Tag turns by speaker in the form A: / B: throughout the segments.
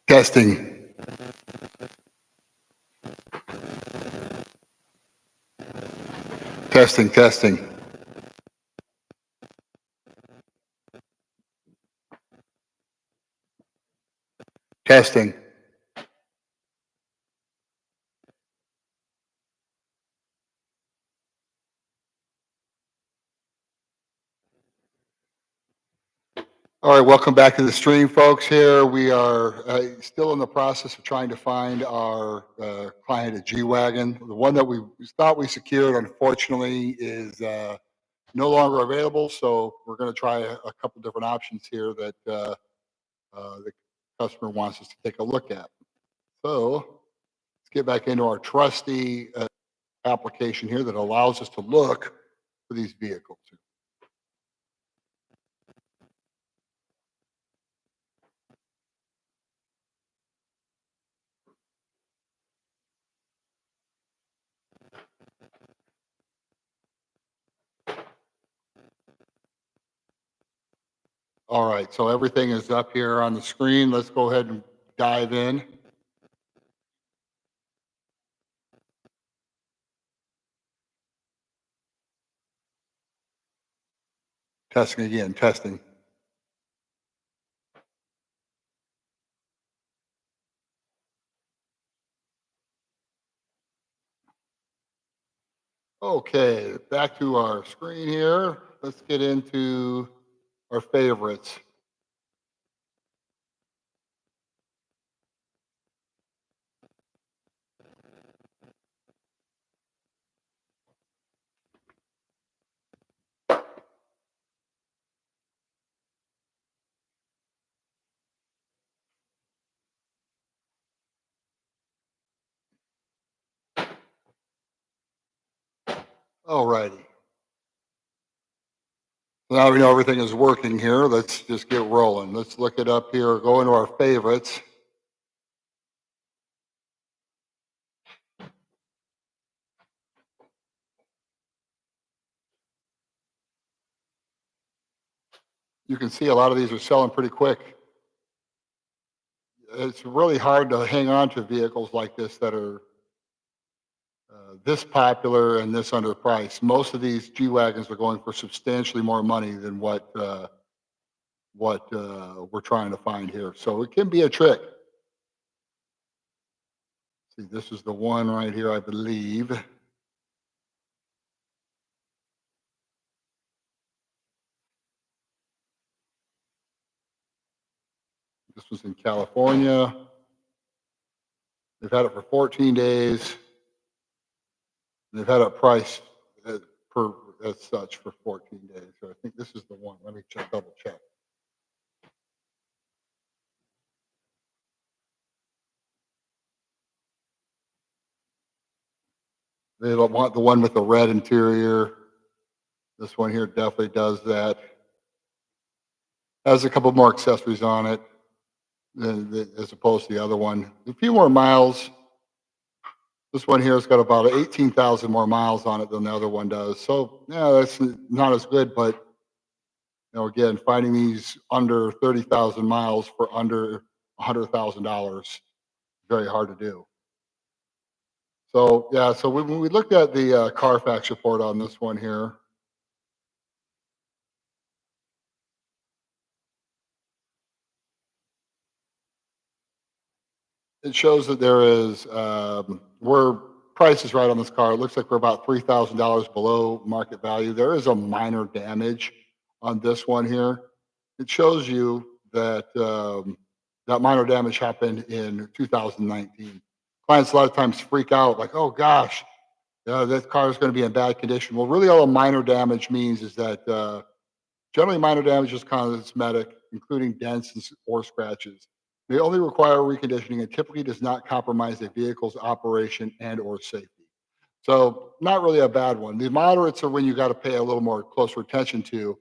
A: Testing, testing, testing, testing. All right, welcome back to the stream, folks. Here we are still in the process of trying to find our client at G-Wagon. The one that we thought we secured, unfortunately, is no longer available. So we're going to try a couple different options here that the customer wants us to take a look at. So let's get back into our trusty application here that allows us to look for these vehicles. All right, so everything is up here on the screen. Let's go ahead and dive in. Testing again, testing. Okay, back to our screen here. Let's get into our favorites. All righty. Now we know everything is working here. Let's just get rolling. Let's look it up here, go into our favorites. You can see a lot of these are selling pretty quick. It's really hard to hang on to vehicles like this that are this popular and this underpriced. Most of these G-Wagons are going for substantially more money than what we're trying to find here. So it can be a trick. See, this is the one right here, I believe. This was in California. They've had it for 14 days. They've had it priced as such for 14 days. So I think this is the one. Let me double check. They don't want the one with the red interior. This one here definitely does that. Has a couple more accessories on it as opposed to the other one. A few more miles. This one here has got about 18,000 more miles on it than the other one does. So yeah, that's not as good, but again, finding these under 30,000 miles for under $100,000, very hard to do. So yeah, so when we looked at the Carfax report on this one here, it shows that there is we're price is right on this car. It looks like we're about $3,000 below market value. There is a minor damage on this one here. It shows you that that minor damage happened in 2019. Clients a lot of times freak out, like, "Oh gosh, that car is going to be in bad condition." Well, really, all a minor damage means is that generally minor damage is cosmetic, including dents or scratches. They only require reconditioning and typically does not compromise a vehicle's operation and or safety. So not really a bad one. The moderates are when you got to pay a little more closer attention to.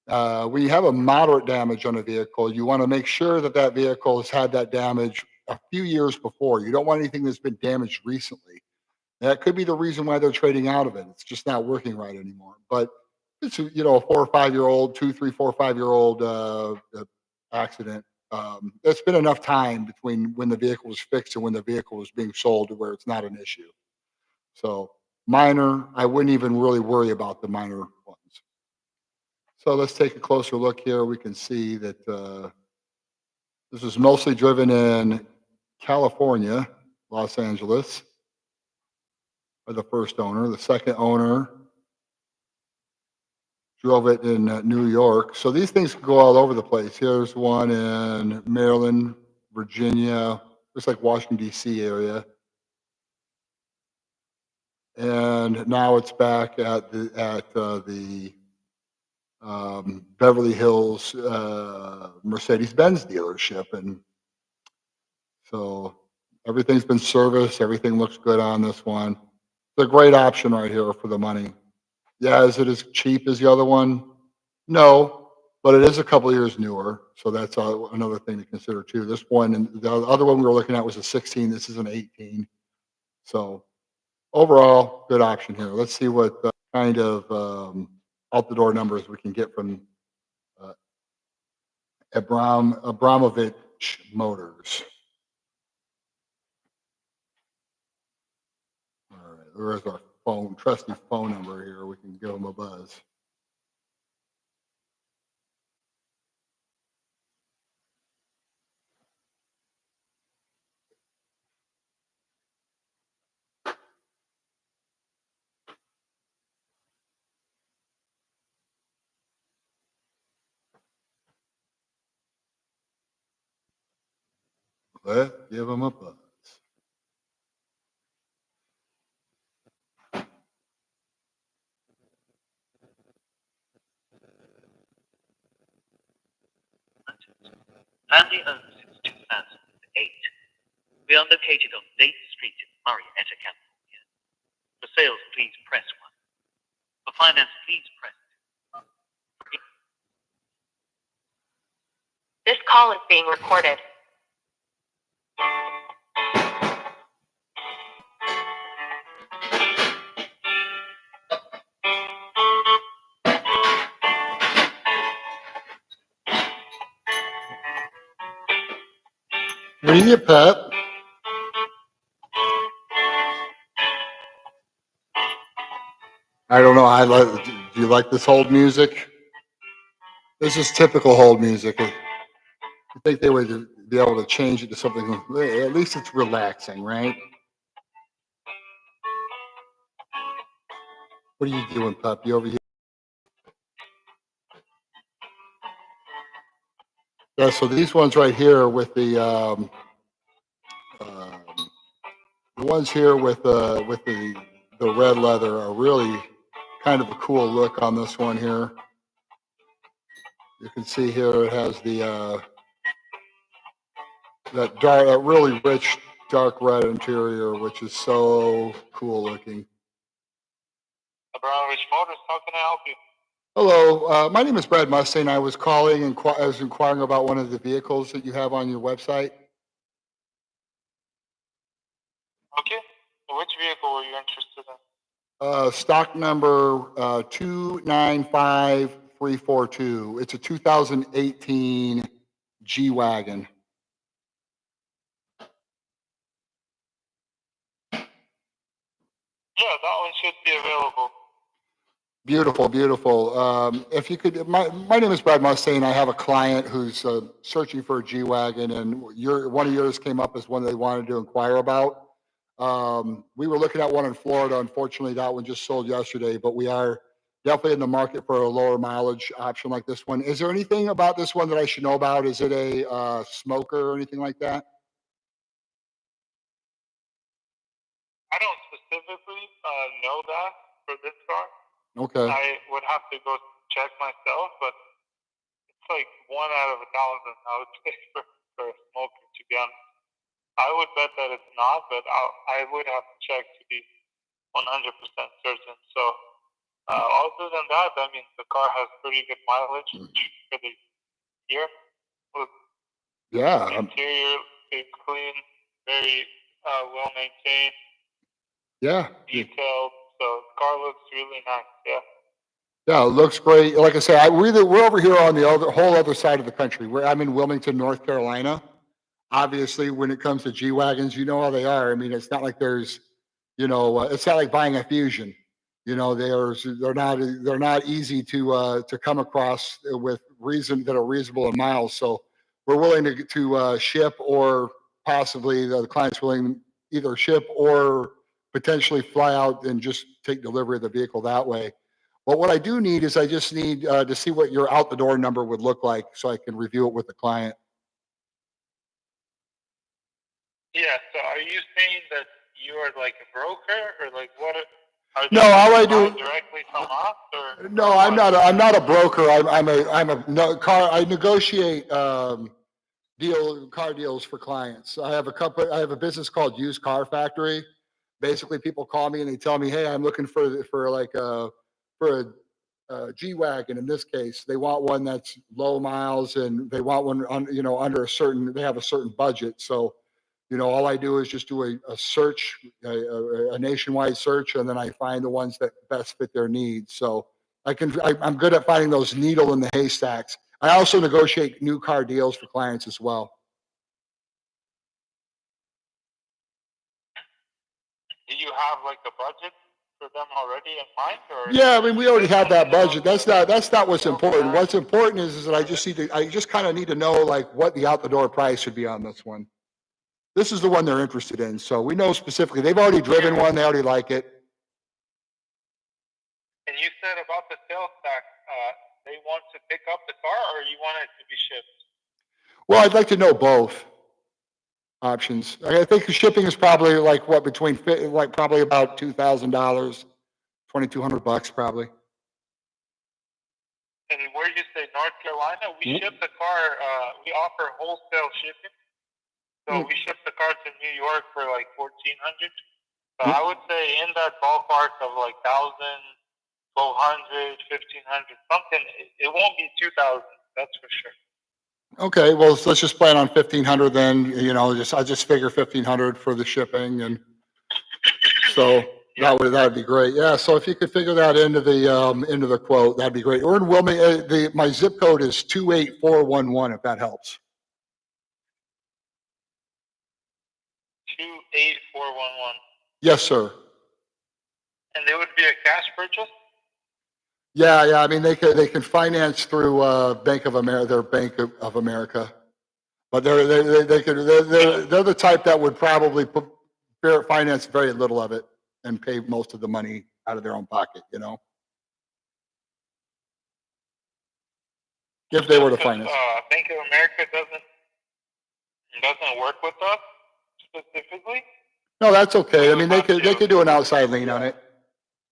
A: When you have a moderate damage on a vehicle, you want to make sure that that vehicle has had that damage a few years before. You don't want anything that's been damaged recently. That could be the reason why they're trading out of it. It's just not working right anymore. But it's a 4 or 5 year old, 2, 3, 4, 5 year old accident. There's been enough time between when the vehicle was fixed and when the vehicle was being sold to where it's not an issue. So minor, I wouldn't even really worry about the minor ones. So let's take a closer look here. We can see that this was mostly driven in California, Los Angeles, by the first owner. The second owner drove it in New York. So these things can go all over the place. Here's one in Maryland, Virginia, looks like Washington, D.C. area. And now it's back at the Beverly Hills Mercedes-Benz dealership. And so everything's been serviced. Everything looks good on this one. It's a great option right here for the money. Yeah, is it as cheap as the other one? No, but it is a couple years newer. So that's another thing to consider too. This one and the other one we were looking at was a 16. This is an 18. So overall, good option here. Let's see what kind of out the door numbers we can get from uh, Abramovich Motors. All right, there's our trusty phone number here. We can give them a buzz. Let's give them a buzz.
B: Family owned since 2008. We are located on Date Street in Marietta, California. For sales, please press 1. For finance, please press 2.
C: This call is being recorded.
A: Bring your pet. I don't know. Do you like this hold music? This is typical hold music. I think they would be able to change it to something. At least it's relaxing, right? What are you doing, pup? You over here? Yeah. So these ones right here with the ones here with the red leather are really kind of a cool look on this one here. You can see here it has the that really rich dark red interior, which is so cool looking.
D: Abramovich Motors, how can I help you?
A: Hello, my name is Brad Mustang. I was calling and I was inquiring about one of the vehicles that you have on your website.
D: Okay. Which vehicle were you interested in?
A: Stock number 295342. It's a 2018 G-Wagon.
D: Yeah, that one should be available.
A: Beautiful, beautiful. If you could, my name is Brad Mustang. I have a client who's searching for a G-Wagon, and one of yours came up as one they wanted to inquire about. We were looking at one in Florida. Unfortunately, that one just sold yesterday, but we are definitely in the market for a lower mileage option like this one. Is there anything about this one that I should know about? Is it a smoker or anything like that?
D: I don't specifically know that for this car.
A: Okay.
D: I would have to go check myself, but it's like 1 out of 1,000, I would say, for a smoker, to be honest. I would bet that it's not, but I would have to check to be 100% certain. So other than that, I mean, the car has pretty good mileage for the year.
A: Yeah.
D: The interior is clean, very well maintained,
A: Yeah.
D: detailed. So the car looks really nice. Yeah.
A: Yeah, it looks great. Like I say, we're over here on the whole other side of the country. I'm in Wilmington, North Carolina. Obviously, when it comes to G-Wagons, you know how they are. I mean, it's not like there's, it's not like buying a Fusion. They're not easy to come across with reason that are reasonable in miles. So we're willing to ship, or possibly the client's willing either ship or potentially fly out and just take delivery of the vehicle that way. But what I do need is I just need to see what your out the door number would look like so I can review it with the client.
D: Yeah. So are you saying that you are like a broker, or like what? Are
A: No,
D: they
A: all I
D: buying
A: do.
D: directly from us, or
A: No,
D: or
A: I'm
D: what?
A: not. I'm not a broker. I'm a no, car. I negotiate car deals for clients. I have a company. I have a business called Used Car Factory. Basically, people call me and they tell me, "Hey, I'm looking for like for a G-Wagon." In this case, they want one that's low miles and they want one under a certain. They have a certain budget. So, all I do is just do a search, a nationwide search, and then I find the ones that best fit their needs. So I'm good at finding those needle in the haystacks. I also negotiate new car deals for clients as well.
D: Do you have like a budget for them already in mind, or
A: Yeah, I mean, we already have that budget. That's not what's
D: sales
A: important.
D: tax?
A: What's important is that I just kind of need to know like what the out the door price should be on this one. This is the one they're interested in. So we know specifically. They've already driven one. They already like it.
D: And you said about the sales tax, they want to pick up the car, or you want it to be shipped?
A: Well, I'd like to know both options. I think the shipping is probably like what like probably about $2,000, $2,200 probably.
D: And where you say North Carolina, we ship the car. We offer wholesale shipping, so we ship the car to New York for like $1,400. So I would say in that ballpark of like 1,000, 1,200, 1,500, something. It won't be 2,000. That's for sure.
A: Okay, well, let's just plan on 1,500 then. I just figure 1,500 for the shipping, and so that'd be great. Yeah, so if you could figure that into the quote, that'd be great. We're in Wilmington. My zip code is 28411. If that helps.
D: 28411.
A: Yes, sir.
D: And it would be a cash purchase.
A: Yeah. I mean, they can finance through Bank of America, their Bank of America, but they're the type that would probably finance very little of it and pay most of the money out of their own pocket. If they were to finance.
D: Bank of America doesn't work with us specifically.
A: No, that's okay. I mean, they could do an outside lien on it.